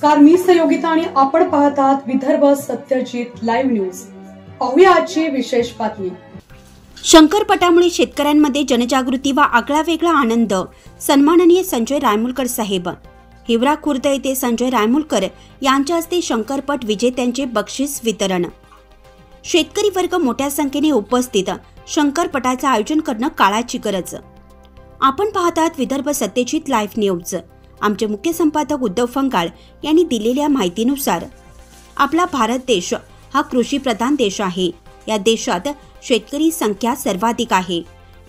नमस्कार, मी सहयोगिता आणि आपण पाहत आहात विदर्भ सत्यजित लाईव्ह न्यूज। पाहूया आजची विशेष बातमी। शंकरपटामुळे शेतकऱ्यांमध्ये जनजागृती व आगळावेगळा आनंद। सन्माननीय संजय रायमुलकर साहेब। हिवरा खुर्द येथे संजय रायमुलकर यांच्या हस्ते शंकरपट विजेत्यांचे बक्षीस वितरण। शेतकरी वर्ग मोठ्या संख्येने उपस्थित। शंकरपटाचे आयोजन करणं काळाची गरज। आपण पाहत आहात विदर्भ सत्यजित लाईव्ह न्यूज। आमचे मुख्य संपादक उद्धव फंगाळ यांनी दिलेल्या माहितीनुसार आपला भारत देश हा कृषी प्रधान देश आहे। या देशात शेतकरी संख्या सर्वाधिक आहे।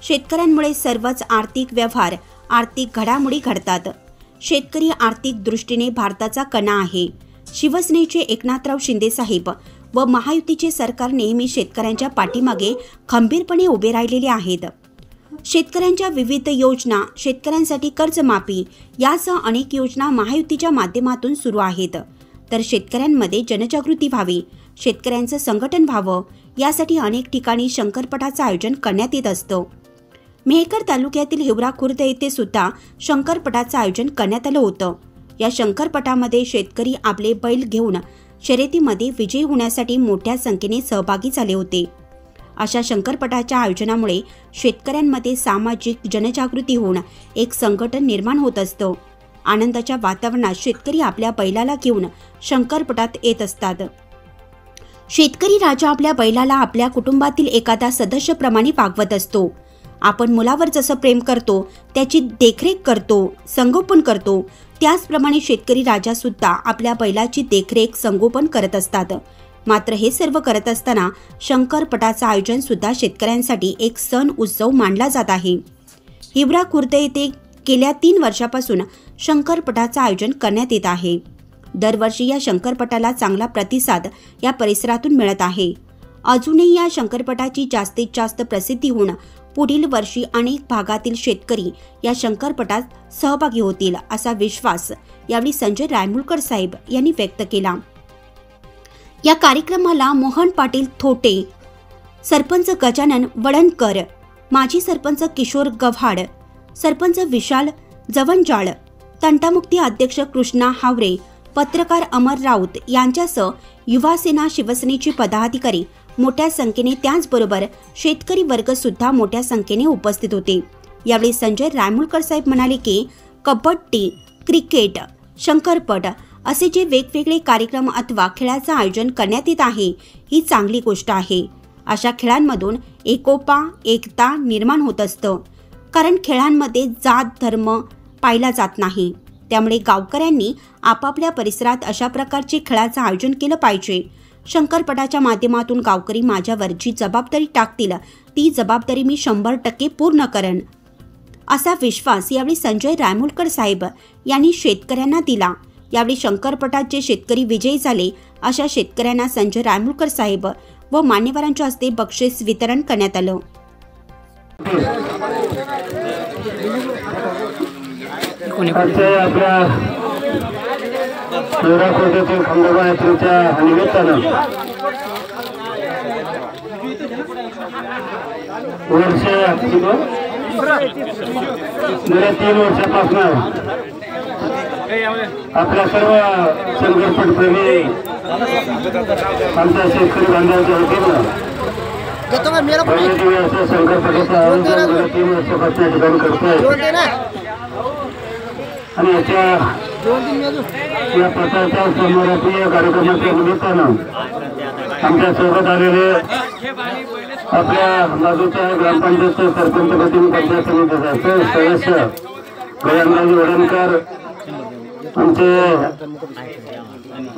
शेतकऱ्यांमुळे सर्वच आर्थिक व्यवहार, आर्थिक घडामोडी घडतात। शेतकरी आर्थिक दृष्टीने भारताचा कणा आहे। शिवसेनेचे एकनाथराव शिंदे साहेब व महायुतीचे सरकार नेहमी शेतकऱ्यांच्या पाठीमागे खंबीरपणे उभे राहिलेले आहेत। शेतकऱ्यांच्या विविध योजना, शेतकऱ्यांसाठी कर्जमाफी यासह अनेक योजना महायुतीच्या माध्यमातून सुरू आहेत। तर शेतकऱ्यांमध्ये जनजागृती व्हावी, शेतकऱ्यांचं संघटन व्हावं यासाठी अनेक ठिकाणी शंकरपटाचं आयोजन करण्यात येत असतं। मेहकर तालुक्यातील हिवरा खुर्द येथे सुद्धा शंकरपटाचं आयोजन करण्यात आलं होतं। या शंकरपटामध्ये शेतकरी आपले बैल घेऊन शर्यतीमध्ये विजयी होण्यासाठी मोठ्या संख्येने सहभागी झाले होते। अशा शंकरपटाच्या आयोजनामुळे शेतकऱ्यांमध्ये सामाजिक जनजागृती होऊन एक संघटन निर्माण होत असतं। आनंदाच्या वातावरणात शेतकरी आपल्या बैलाला घेऊन शंकरपटात येत असतात। शेतकरी राजा आपल्या बैलाला आपल्या कुटुंबातील एखादा सदस्याप्रमाणे वागवत असतो। आपण मुलावर जसं प्रेम करतो, त्याची देखरेख करतो, संगोपन करतो, त्याचप्रमाणे शेतकरी राजा सुद्धा आपल्या बैलाची देखरेख, संगोपन करत असतात। मात्र हे सर्व करत असताना शंकरपटाचं आयोजन सुद्धा शेतकऱ्यांसाठी एक सण उत्सव मानला जात आहे। हिवरा खुर्द येथे गेल्या 3 वर्षापासून शंकरपटाचं आयोजन करण्यात येत आहे। दरवर्षी या शंकरपटाला चांगला प्रतिसाद या परिसरातून मिळत आहे। अजूनही या शंकरपटाची जास्तीत जास्त प्रसिद्धी होऊन पुढील वर्षी अनेक भागातील शेतकरी या शंकरपटात सहभागी होतील असा विश्वास यावेळी संजय रायमुलकर साहेब यांनी व्यक्त केला। या कार्यक्रमाला मोहन पाटील थोटे, सरपंच गजानन वळणकर, माजी सरपंच किशोर गव्हाड, सरपंच विशाल जवंजाळ, तंटामुक्ती अध्यक्ष कृष्णा हावरे, पत्रकार अमर राऊत यांच्यासह युवासेना, शिवसेनेचे पदाधिकारी मोठ्या संख्येने, त्याचबरोबर शेतकरी वर्ग सुद्धा मोठ्या संख्येने उपस्थित होते। यावेळी संजय रायमुलकर साहेब म्हणाले की कबड्डी, क्रिकेट, शंकरपट असे जे वेगवेगळे कार्यक्रम अथवा खेळाचं आयोजन करण्यात येत आहे ही चांगली गोष्ट आहे। अशा खेळांमधून एकोपा, एकता निर्माण होत असतं, कारण खेळांमध्ये जात, धर्म पाहिला जात नाही। त्यामुळे गावकऱ्यांनी आपापल्या परिसरात अशा प्रकारचे खेळाचं आयोजन केलं पाहिजे। शंकरपटाच्या माध्यमातून गावकरी माझ्यावर जी जबाबदारी टाकतील ती जबाबदारी मी 100% पूर्ण करेन असा विश्वास यावेळी संजय रायमुलकर साहेब यांनी शेतकऱ्यांना दिला। यावेळी शंकरपटात जे शेतकरी विजयी झाले अशा शेतकऱ्यांना संजय रायमुलकर साहेब व मान्यवरांच्या हस्ते बक्षीस वितरण करण्यात आलं। गेल्या 3 वर्षापासून आपल्या सर्व शंकरपट प्रेमी आमच्या शेतकरी बांधवांच्या वतीनं शंकरपटाचं आयोजन 3 वर्षापासून या ठिकाणी करतोय। आणि या प्रकारच्या समारोपीय कार्यक्रमाच्या निमित्तानं आमच्या सोबत आलेले आपल्या बाजूच्या ग्रामपंचायतचे सरपंचपदी, पंचायत समितीचे सदस्य गजानन वळणकर, आमचे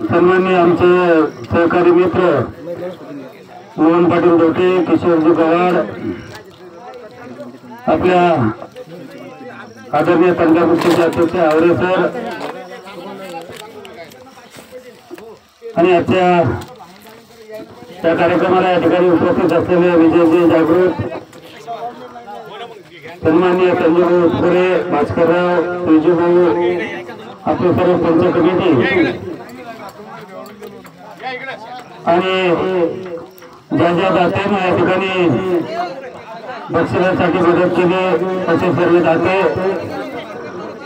सन्माननीय आमचे सहकारी मित्र मोहन पाटील थोटे, किशोरजी गव्हाड, आपल्या आदरणीय तंटामुक्तीचे अध्यक्ष हावरे सर आणि आजच्या त्या कार्यक्रमाला या ठिकाणी उपस्थित असलेले विजयजी जागृत, सन्माननीय संजय पुरे, भास्करराव, तेजूभाऊ, आपले सर्व पंच कमिटी आणि ज्या दात्यांनी या ठिकाणी बक्षिसासाठी मदत केली असे सर्व दाते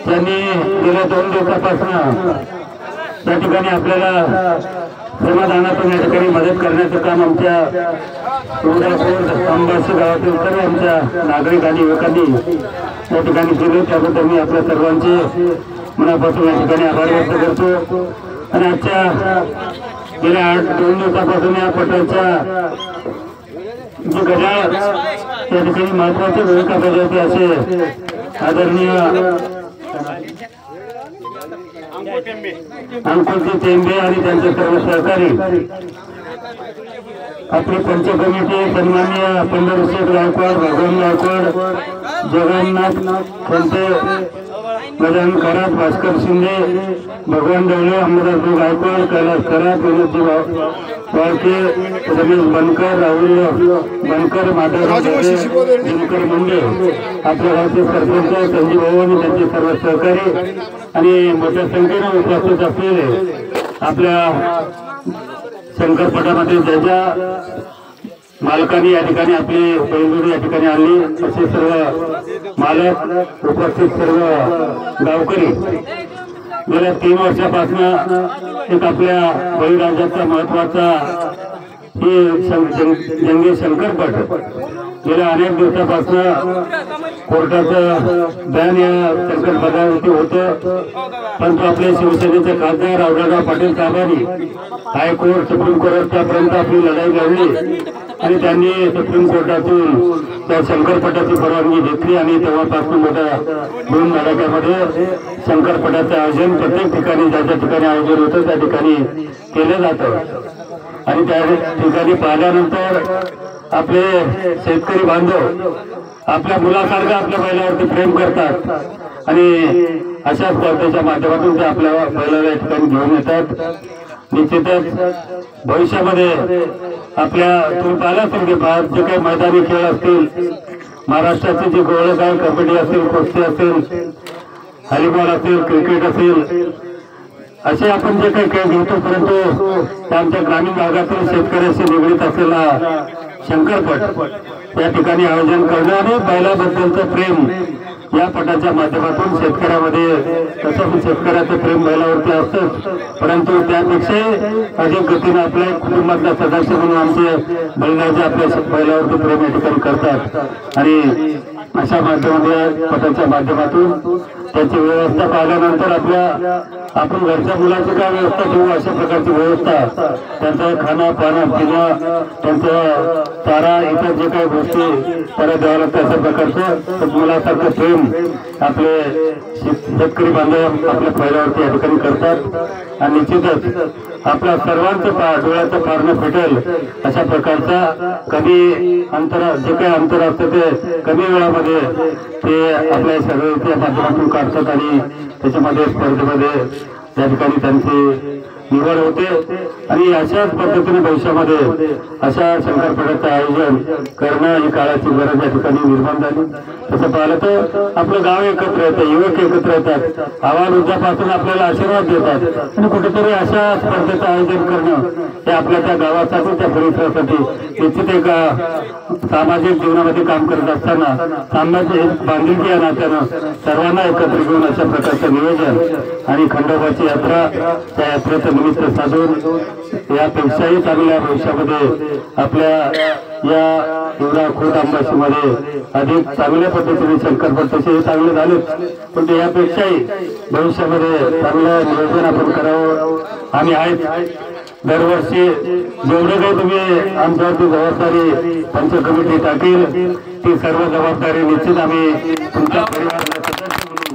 त्यांनी गेल्या 2 दिवसापासून या ठिकाणी आपल्याला श्रमदानातून या ठिकाणी मदत करण्याचं काम आमच्या अंबाशी गावातील सर्व आमच्या नागरिकांनी युवकांनी या ठिकाणी केले, त्याबद्दल मी आपल्या सर्वांचे मनापासून या ठिकाणी आभार व्यक्त करतो। आणि आजच्या गेल्या 2 दिवसापासून या पटाच्या जे घड्याळ या ठिकाणी महत्वाची भूमिका बजावते असे आदरणीय अंकुशजी टेंबे आणि त्यांचे सर्व सहकारी, आपली पंच कमिटी सन्माननीय पंढरशेठ गायकवाड, भगवान गायकवाड, जगन्नाथ खंते, गजानन खरात, भास्कर शिंदे, भगवान डवळे, अंबादास गायकवाड, कैलास खरात, विनोदजी वाळके, रमेश बनकर, राहुल बनकर, माधव दिनकर मुंडे, आपल्या गावचे सरपंच संजीव भाऊ आणि त्यांचे सर्व सहकारी आणि मोठ्या संख्येने उपस्थित असलेले आपल्या शंकरपटामध्ये ज्या मालकांनी या ठिकाणी आपली बैलजोडी या ठिकाणी आणली, असे सर्व मालक, उपस्थित सर्व गावकरी, गेल्या 3 वर्षापासून एक आपल्या बळीराजाचा महत्वाचा जंगी शंकरपट गेल्या अनेक दिवसापासून कोर्टाचं बॅन या शंकरपटावरती होतं, परंतु आपल्या शिवसेनेचे खासदार रावराव पाटील साहेबांनी हायकोर्ट, सुप्रीम कोर्टापर्यंत आपली लढाई लढली आणि त्यांनी सुप्रीम कोर्टातून त्या शंकरपटाची परवानगी घेतली आणि तेव्हापासून मोठ्या 2 धडाक्यामध्ये शंकरपटाचं आयोजन प्रत्येक ठिकाणी ज्या ज्या ठिकाणी आयोजन होतं त्या ठिकाणी केलं जातं। आणि त्या ठिकाणी पाहिल्यानंतर आपले शेतकरी बांधव आपल्या मुलासारखं आपल्या बैलावरती प्रेम करतात आणि अशा स्पर्धेच्या माध्यमातून ते आपल्या बैलाला या ठिकाणी घेऊन येतात। निश्चितच भविष्यामध्ये आपल्या तुम्ही पाहिला असेल की जे काही मैदानी खेळ असतील, महाराष्ट्राची जी गोळक आहे, कबड्डी असेल, कुस्ती असेल, व्हॉलीबॉल असेल, क्रिकेट असेल, असे आपण जे काही खेळ घेतो, परंतु आमच्या ग्रामीण भागातील शेतकऱ्याशी निगडीत असलेला शंकरपट या ठिकाणी आयोजन करणं आणि बैलाबद्दलचं प्रेम या पटाच्या माध्यमातून शेतकऱ्यामध्ये, तसं शेतकऱ्याचं प्रेम बैलावरती असतंच, परंतु त्यापेक्षा अधिक गतीने आपल्या कुटुंबातला सदस्य म्हणून आमचे बैलाचे आपल्या बैलावरती प्रेम या ठिकाणी करतात। आणि अशा माध्यमामध्ये पटाच्या माध्यमातून त्याची व्यवस्था पाहिल्यानंतर आपण घरच्या मुलाची काय व्यवस्था ठेवू, अशा प्रकारची व्यवस्था, त्यांचं खाणं, पाणं, पिणं, त्यांचं चारा, इतर जे काही गोष्टी त्याला द्यावं लागतं, अशा प्रकारचं मुलासारखं प्रेम आपले शेतकरी बांधव आपल्या बैलावरती या ठिकाणी करतात। आणि निश्चितच आपल्या सर्वांचं डोळ्याचं पारणं फिटेल अशा प्रकारचा कमी अंतर, जे काही अंतर असतं ते कमी वेळामध्ये ते आपल्या सगळ्या माध्यमातून काढतात आणि त्याच्यामध्ये स्पर्धेमध्ये या ठिकाणी त्यांची निवड होते। आणि अशाच पद्धतीने भविष्यामध्ये अशा शंकरपटाचं आयोजन करणं ही काळाची गरज या ठिकाणी निर्माण झाली। तसं पाहिलं तर आपलं गाव एकत्र येतं, युवक एकत्र येतात, आव्हान उद्यापासून आपल्याला आशीर्वाद देतात आणि कुठेतरी अशा स्पर्धेचं आयोजन करणं हे आपल्या त्या गावासाठी, त्या परिसरासाठी निश्चित एक सामाजिक जीवनामध्ये काम करत असताना सामाजिक बांधिलकी या नात्यानं सर्वांना एकत्र घेऊन अशा प्रकारचं नियोजन आणि खंडोबाची यात्रा, त्या यात्रेचं निमित्त साधून यापेक्षाही चांगल्या भविष्यामध्ये आपल्या या हिवरा खोट अंबाशीमध्ये अधिक चांगल्या पद्धतीने शंकरपट तसे चांगले झाले, पण यापेक्षाही भविष्यामध्ये चांगलं नियोजन आपण करावं। आम्ही आहेत दरवर्षी जेवढे काही तुम्ही आमच्यावरती जबाबदारी पंच कमिटी टाकेल ती सर्व जबाबदारी निश्चित आम्ही तुमच्या परिवाराला सदस्य म्हणून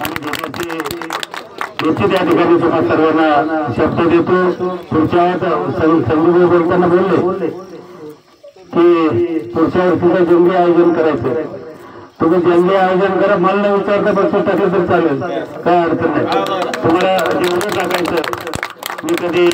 आम्ही घेण्याची निश्चित या ठिकाणी तुम्हाला सर्वांना शब्द देतो। पुढच्या संजूभाऊ बोलताना बोलले की पुढच्या वर्षीचं जंगी आयोजन करायचं, तुम्ही जंगी आयोजन करा, मला न विचारता बक्षीस टाकलं तर चालेल, काय अडचण नाही, तुम्हाला जेवढं टाकायचं। मी कधी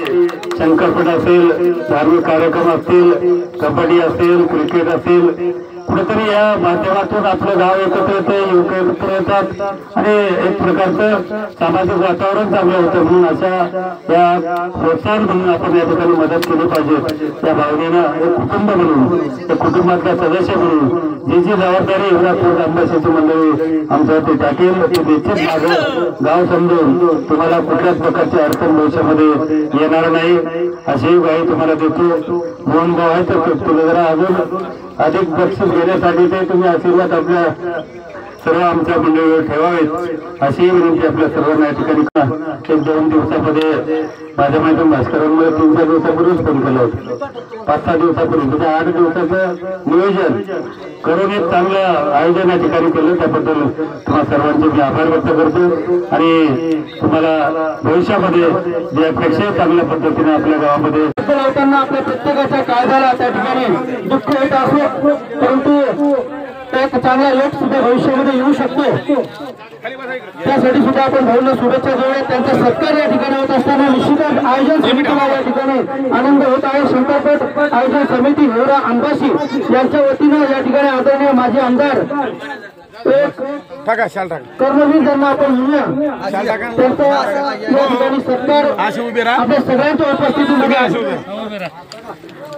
शंकरपट असेल, धार्मिक कार्यक्रम असतील, कबड्डी असेल, क्रिकेट असेल, कुठेतरी या माध्यमातून आपलं गाव एकत्र येतं, युवक एकत्र येतात आणि एक प्रकारचं सामाजिक वातावरण चांगलं होतं। म्हणून अशा या प्रोत्साहन म्हणून आपण या ठिकाणी मदत केली पाहिजे। त्या भावनेनं एक कुटुंब म्हणून, एक कुटुंबातला सदस्य म्हणून जी जबाबदारी हिवरा खुर्द अंबाशीची मंडळी आमच्यावरती टाकेल ती निश्चित माझं गाव समजून तुम्हाला कुठल्याच प्रकारची अडचण भविष्यामध्ये येणार नाही अशी ग्वाही तुम्हाला देतो। मोहन भाऊ आहे तर तुला जरा अजून अधिक बक्षीस घेण्यासाठी ते तुम्ही आशीर्वाद आपल्या सर्व आमच्या मंडळीवर ठेवावेत अशी विनंती आपल्या सर्वांना या ठिकाणी 1-2 दिवसामध्ये माझ्या माध्यम भास्करांमध्ये 3-4 दिवसापूर्वीच फोन केला होता, 5-6 दिवसापूर्वी म्हणजे 8 दिवसाचं नियोजन करून एक चांगलं आयोजन या ठिकाणी केलं। त्याबद्दल तुम्हा सर्वांचे मी आभार व्यक्त करतो आणि तुम्हाला भविष्यामध्ये जे अपेक्षा आहे चांगल्या पद्धतीने आपल्या गावामध्ये लावताना आपल्या प्रत्येकाच्या काळजाला त्या ठिकाणी दुःख येत असो, परंतु एक चांगला योग सुद्धा भविष्यामध्ये येऊ शकतो। त्यासाठी सुद्धा आपण भाऊंना शुभेच्छा देऊया। त्यांचा सत्कार या ठिकाणी होत असताना निश्चितच आयोजन समितीला या ठिकाणी आनंद होत आहे। शंकरपट आयोजन समिती हिवरा अंबाशी यांच्या वतीनं या ठिकाणी आदरणीय माजी आमदार कर्मवीर ज्यांना आपण म्हणूया त्यांचा या ठिकाणी सत्कार आपल्या सगळ्यांच्या उपस्थितीमध्ये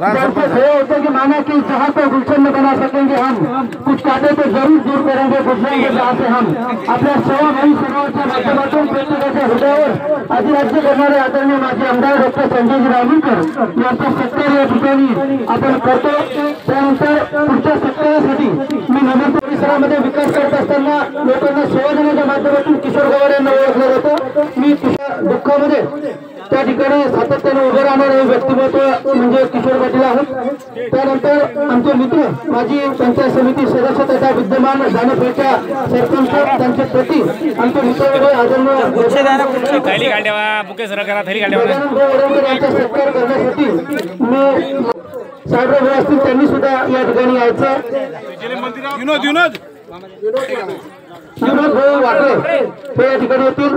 होता कि माना कि जहाँ को गुलशन में बना सकेंगे हम, कुछ काटे तो जरूर दूर करेंगे गुजरेंगे जहाँ से हम। आपल्या सेवा भावी सर्वांच्या माध्यमातून प्रत्येकाच्या हृदयावर अधिराज्य करणारे आदरणीय माजी आमदार डॉक्टर संजयजी रायमुलकर यांचा सत्कार या ठिकाणी आपण करतो। त्यानंतर पुढच्या सत्कारासाठी मी नगर परिसरामध्ये विकास करत असताना लोकांना सेवा देण्याच्या माध्यमातून किशोर गवार यांना ओळखलं जातं। मी दुःखामध्ये त्या ठिकाणी सातत्याने उभे राहणारे व्यक्तिमत्व म्हणजे किशोर पाटील आहेत। त्यानंतर आमचे मित्र माजी पंचायत समिती सदस्य तथा विद्यमान दानपेच्या सरपंच त्यांचे प्रति आमचे मित्र आदरणीय यांचा सत्कार करण्यासाठी मी साहेबराव असतील त्यांनी सुद्धा या ठिकाणी यायचं। विनोद भाऊ वाटले ते या ठिकाणी येतील।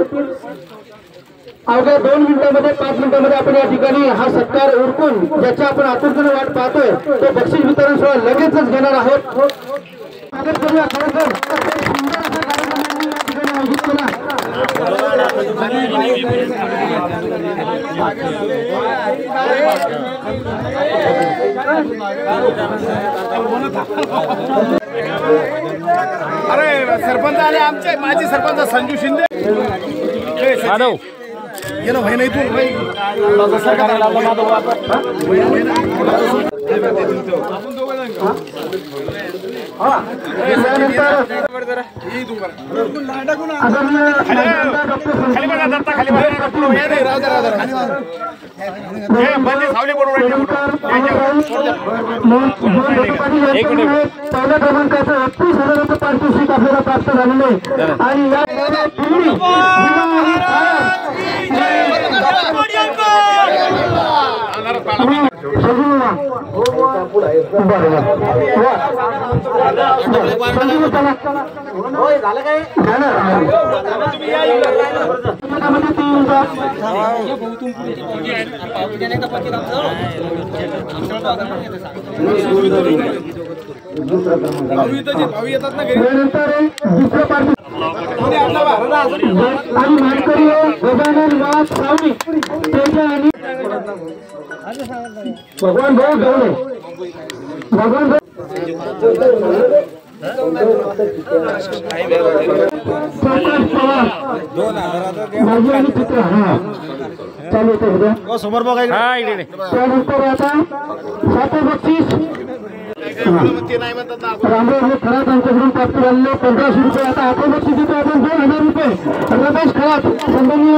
अवघ्या 2 मिनिटांमध्ये 5 मिनिटांमध्ये आपण या ठिकाणी हा सत्कार उरकून ज्याच्या आपण आतुरतेने वाट पाहतोय तो बक्षीस वितरण सोहळा लगेचच घेणार आहोत। स्वागत करूया खरोखर सुंदर असा कार्यक्रम या ठिकाणी आयोजित केला। अरे सरपंच आले आमचे माजी सरपंच संजू शिंदे माधव ये ना भाई नहीं तू पहिल्या क्रमांकाचं 31,000 पारितोषिक आपल्याला प्राप्त झालेलं आहे आणि आणि मानकरी गजानन वाघ सावनी आणि भगवान भाऊ गवळे भगवान प्रकाश पवार माझी आणि चित्र हा चालू होते समोर बघा। त्यानंतर आता 7 बक्षीस रामराव हे खरात यांच्याकडून प्राप्त झालेले 1500 रुपये। आता आपण बक्षीस देतो आपण 2000 रुपये रमेश खरात संदनीय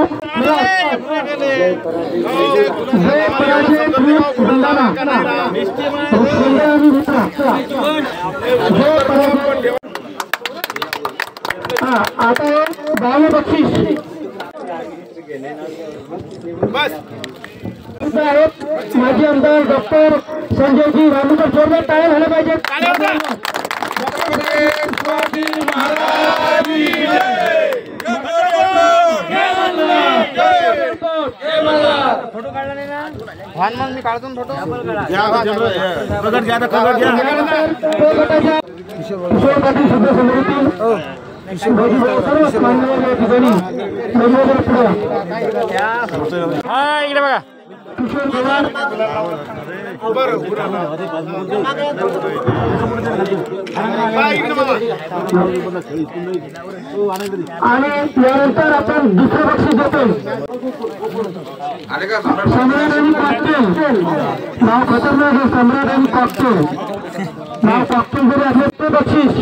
आता 12 बक्षीस माजी आमदार डॉक्टर संजयजी रामूकर जोरदार टाळ्या झाल्या पाहिजेत। मी काढतो फोटो किशोर पाटील सुद्धा समोर सर्व मान्यवर या ठिकाणी इकडे बघा किशोर चव्हाण आणि यानंतर आपण दुसरे बक्षीस देतो सम्राट आणि कॉकटेल नाव खतरनाक आहे सम्राट आणि कॉकटेल नाव कॉकटेल जरी असले ते बक्षीस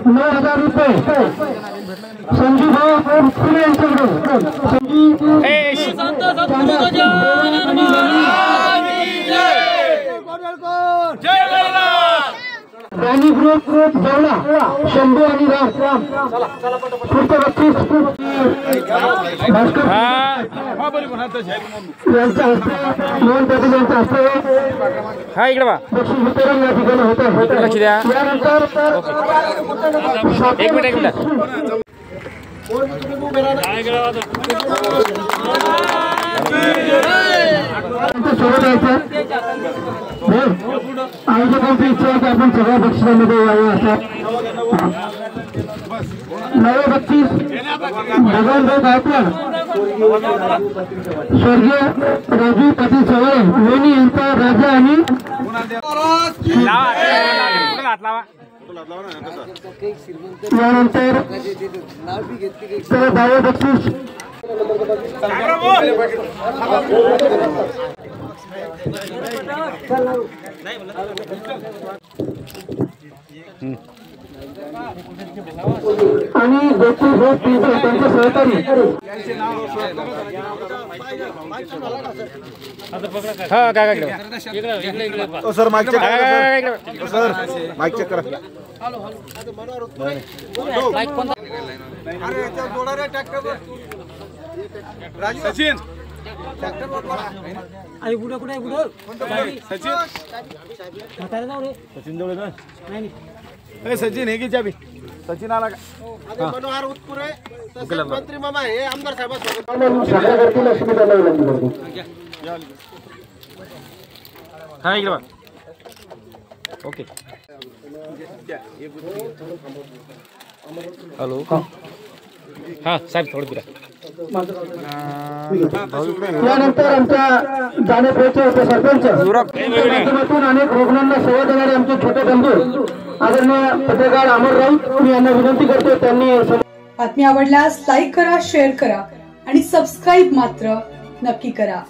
9,000 रुपये संजीव भाऊ फुले यांच्याकडे राणी ग्रुप जवळा शंभू आणि राम पुढचं बक्षीस भास्कर यांच्या हस्ते मोहन पाटील यांच्या हस्ते हा इकडे बा बक्षीस वितरण या ठिकाणी होतं लक्ष द्या यानंतर एक मिनिट सोबत यायचं आयोजकांची इच्छा आहे की आपण सगळ्या बक्षिसांमध्ये यावं असं नवे बक्षीस भगवानभाऊ गायकवाड स्वर्गीय राजू पाटील चव्हाण लोणी यांचा राजा आणि यानंतर त्याला 10वे बक्षीस आणि गोकुळ भोग पिंपळे त्यांचे सहकारी हा काय sir mic check sir mic check करा सचिन सचिन जवळ ना सचिन हे की चाबी सचिन आला का मनोहर उत्पुरे मंत्री मामा हे आमदार हा इकडे ओके हॅलो हा साहेब थोडं बिरा यानंतर आमच्या जाणेपुरचे उपसरपंच माध्यमातून अनेक रुग्णांना सेवा देणारे आमचे छोटे बंधू आदरणीय पत्रकार अमर राऊत मी यांना विनंती करतो त्यांनी बातमी आवडल्यास लाईक करा, शेअर करा आणि सबस्क्राईब मात्र नक्की करा.